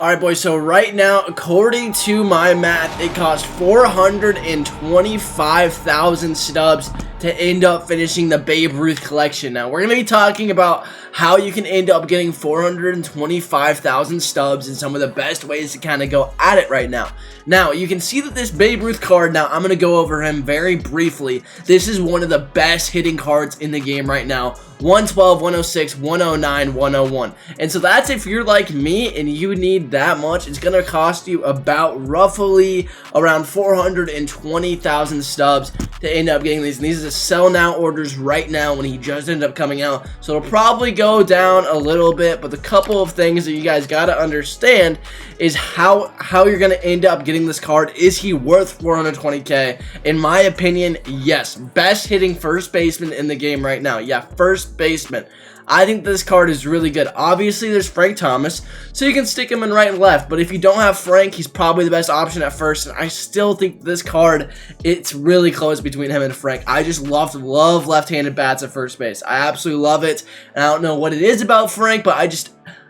Alright boys, so right now, according to my math, it costs 425,000 stubs to end up finishing the Babe Ruth collection. Now, we're going to be talking about how you can end up getting 425,000 stubs and some of the best ways to kind of go at it right now. Now, you can see that this Babe Ruth card, now I'm going to go over him very briefly. This is one of the best hitting cards in the game right now. 112, 106, 109, 101. And so that's if you're like me and you need that much. It's going to cost you about roughly around 420,000 stubs to end up getting these. And these are the sell now orders right now when he just ended up coming out. So it'll probably go down a little bit, but the couple of things that you guys got to understand is how you're going to end up getting this card. Is he worth 420k? In my opinion, yes. Best hitting first baseman in the game right now. Yeah, first baseman. I think this card is really good. Obviously, there's Frank Thomas, so you can stick him in right and left, but if you don't have Frank, he's probably the best option at first, and I still think this card, it's really close between him and Frank. I just love left-handed bats at first base. I absolutely love it, and I don't know what it is about Frank, but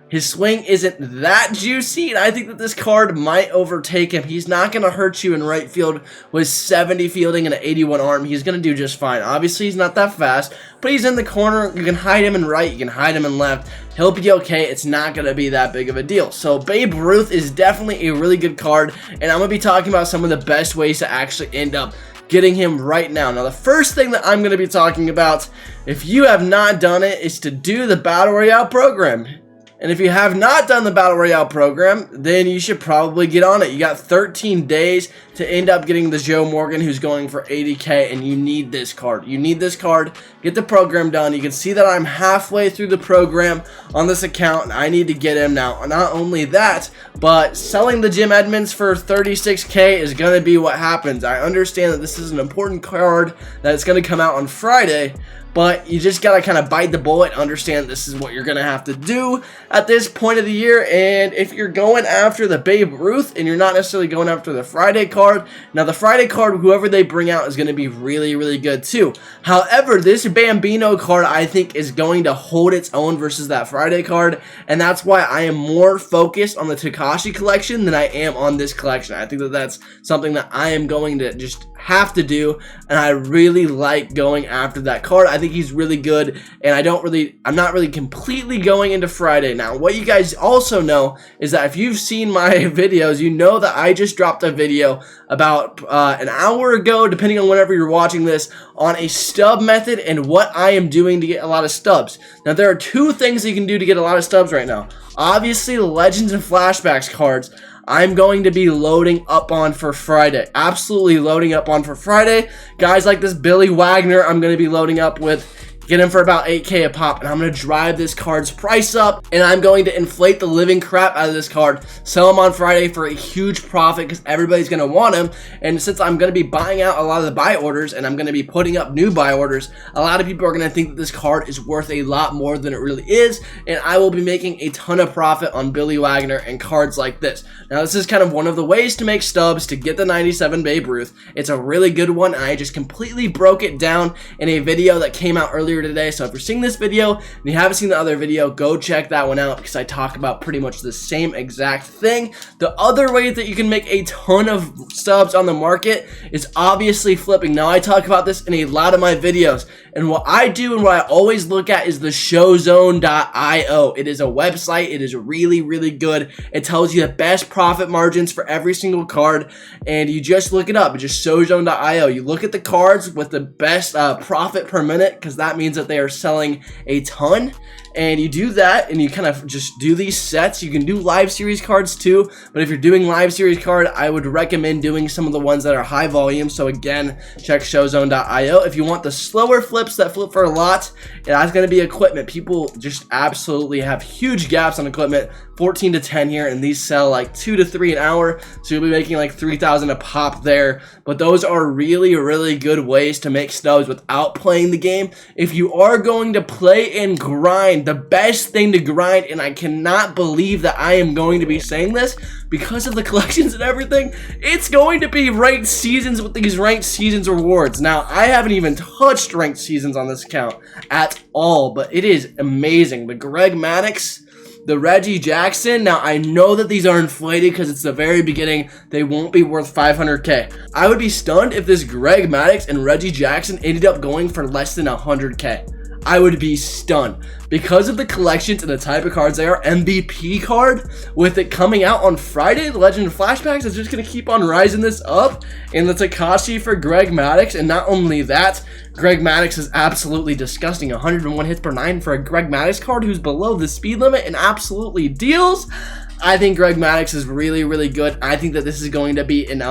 his swing isn't that juicy, and I think that this card might overtake him. He's not going to hurt you in right field with 70 fielding and an 81 arm. He's going to do just fine. Obviously, he's not that fast, but he's in the corner. You can hide him in right. You can hide him in left. He'll be okay. It's not going to be that big of a deal. So, Babe Ruth is definitely a really good card, and I'm going to be talking about some of the best ways to actually end up getting him right now. Now, the first thing that I'm going to be talking about, if you have not done it, is to do the Battle Royale program. And if you have not done the Battle Royale program, then you should probably get on it. You got 13 days to end up getting the Joe Morgan who's going for 80k, and you need this card. You need this card. Get the program done. You can see that I'm halfway through the program on this account, and I need to get him now. Not only that, but selling the Jim Edmonds for 36k is going to be what happens. I understand that this is an important card that it's going to come out on Friday, but you just got to kind of bite the bullet and understand this is what you're going to have to do at this point of the year. And if you're going after the Babe Ruth and you're not necessarily going after the Friday card, now the Friday card, whoever they bring out, is going to be really, really good too. However, this Bambino card, I think, is going to hold its own versus that Friday card, and that's why I am more focused on the Takashi collection than I am on this collection. I think that that's something that I am going to just have to do, and I really like going after that card. I think he's really good, and I'm not really completely going into Friday. Now, what you guys also know is that if you've seen my videos, you know that I just dropped a video about an hour ago, depending on whenever you're watching this, on a stub method and what I am doing to get a lot of stubs. Now, there are two things that you can do to get a lot of stubs right now. Obviously, the Legends and Flashbacks cards I'm going to be loading up on for Friday. Absolutely loading up on for Friday. Guys like this Billy Wagner, I'm going to be loading up with. Get him for about 8k a pop, and I'm going to drive this card's price up, and I'm going to inflate the living crap out of this card, sell him on Friday for a huge profit because everybody's going to want him. And since I'm going to be buying out a lot of the buy orders and I'm going to be putting up new buy orders, a lot of people are going to think that this card is worth a lot more than it really is, and I will be making a ton of profit on Billy Wagner and cards like this. Now, this is kind of one of the ways to make stubs to get the 97 Babe Ruth. It's a really good one, and I just completely broke it down in a video that came out earlier today. So if you're seeing this video and you haven't seen the other video, go check that one out because I talk about pretty much the same exact thing. The other way that you can make a ton of stubs on the market is obviously flipping. Now, I talk about this in a lot of my videos, and what I do and what I always look at is the showzone.io. It is a website. It is really, really good. It tells you the best profit margins for every single card, and you just look it up. It's just showzone.io. You look at the cards with the best profit per minute, because that means that they are selling a ton, and you do that and you kind of just do these sets. You can do live series cards too, but if you're doing live series card, I would recommend doing some of the ones that are high volume. So again, check showzone.io. If you want the slower flips that flip for a lot, that's going to be equipment. People just absolutely have huge gaps on equipment. 14 to 10 here, and these sell like 2 to 3 an hour, so you'll be making like 3,000 a pop there. But those are really, really good ways to make stubs without playing the game. If you are going to play and grind, the best thing to grind, and I cannot believe that I am going to be saying this because of the collections and everything, it's going to be ranked seasons with these ranked seasons rewards. Now, I haven't even touched ranked seasons on this account at all, but it is amazing. The Greg Maddux, The Reggie Jackson, now I know that these are inflated because it's the very beginning. They won't be worth 500K. I would be stunned if this Greg Maddux and Reggie Jackson ended up going for less than 100K. I would be stunned because of the collections and the type of cards they are. MVP card with it coming out on Friday. The Legend of Flashbacks is just going to keep on rising this up. And the Takashi for Greg Maddux. And not only that, Greg Maddux is absolutely disgusting. 101 hits per 9 for a Greg Maddux card who's below the speed limit and absolutely deals. I think Greg Maddux is really, really good. I think that this is going to be an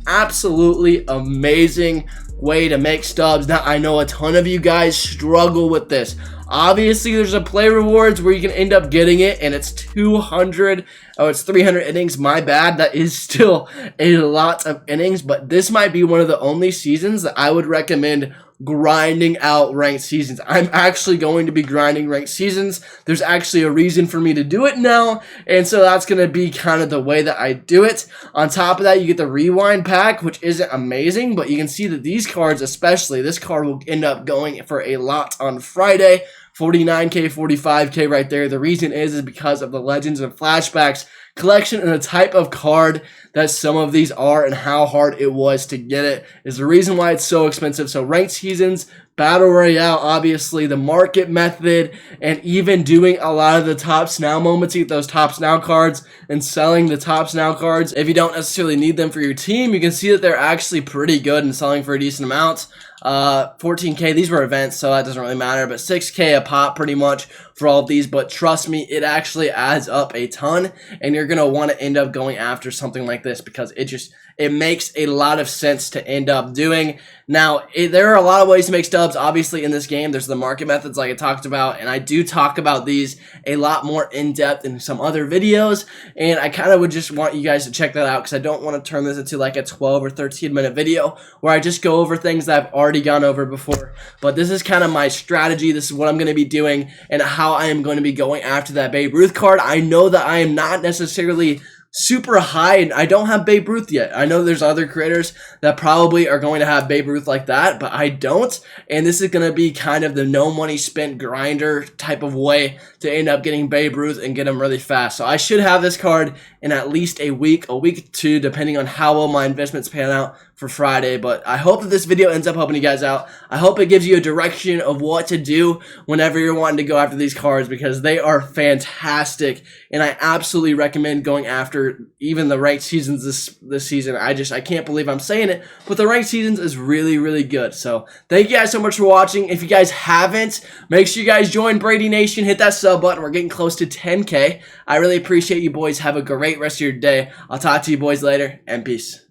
absolutely amazing way to make stubs. Now, I know a ton of you guys struggle with this. Obviously, there's a play rewards where you can end up getting it, and it's 200. Oh, it's 300 innings. My bad. That is still a lot of innings, but this might be one of the only seasons that I would recommend grinding out ranked seasons. I'm actually going to be grinding ranked seasons. There's actually a reason for me to do it now, and so that's going to be kind of the way that I do it. On top of that, you get the rewind pack, which isn't amazing, but you can see that these cards, especially this card, will end up going for a lot on Friday. 49K, 45K right there. The reason is because of the Legends and Flashbacks collection and the type of card that some of these are and how hard it was to get it is the reason why it's so expensive. So ranked seasons, Battle Royale, obviously, the market method, and even doing a lot of the Tops Now moments, get those Tops Now cards and selling the Tops Now cards. If you don't necessarily need them for your team, you can see that they're actually pretty good and selling for a decent amount. 14K, these were events, so that doesn't really matter, but 6K a pop pretty much for all of these. But trust me, it actually adds up a ton, and you're going to want to end up going after something like this because it makes a lot of sense to end up doing. Now, there are a lot of ways to make stubs, obviously, in this game. There's the market methods like I talked about, and I do talk about these a lot more in-depth in some other videos, and I kind of would just want you guys to check that out because I don't want to turn this into like a 12 or 13-minute video where I just go over things that I've already gone over before. But this is kind of my strategy. This is what I'm going to be doing and how I am going to be going after that Babe Ruth card. I know that I am not necessarily super high, and I don't have Babe Ruth yet. I know there's other creators that probably are going to have Babe Ruth like that, but I don't, and this is going to be kind of the no money spent grinder type of way to end up getting Babe Ruth and get him really fast. So I should have this card in at least a week or two, depending on how well my investments pan out for Friday. But I hope that this video ends up helping you guys out. I hope it gives you a direction of what to do whenever you're wanting to go after these cards because they are fantastic, and I absolutely recommend going after even the ranked seasons this season. I can't believe I'm saying it, but the ranked seasons is really, really good. So thank you guys so much for watching. If you guys haven't, make sure you guys join Brady Nation. Hit that sub button. We're getting close to 10K. I really appreciate you boys. Have a great rest of your day. I'll talk to you boys later, and peace.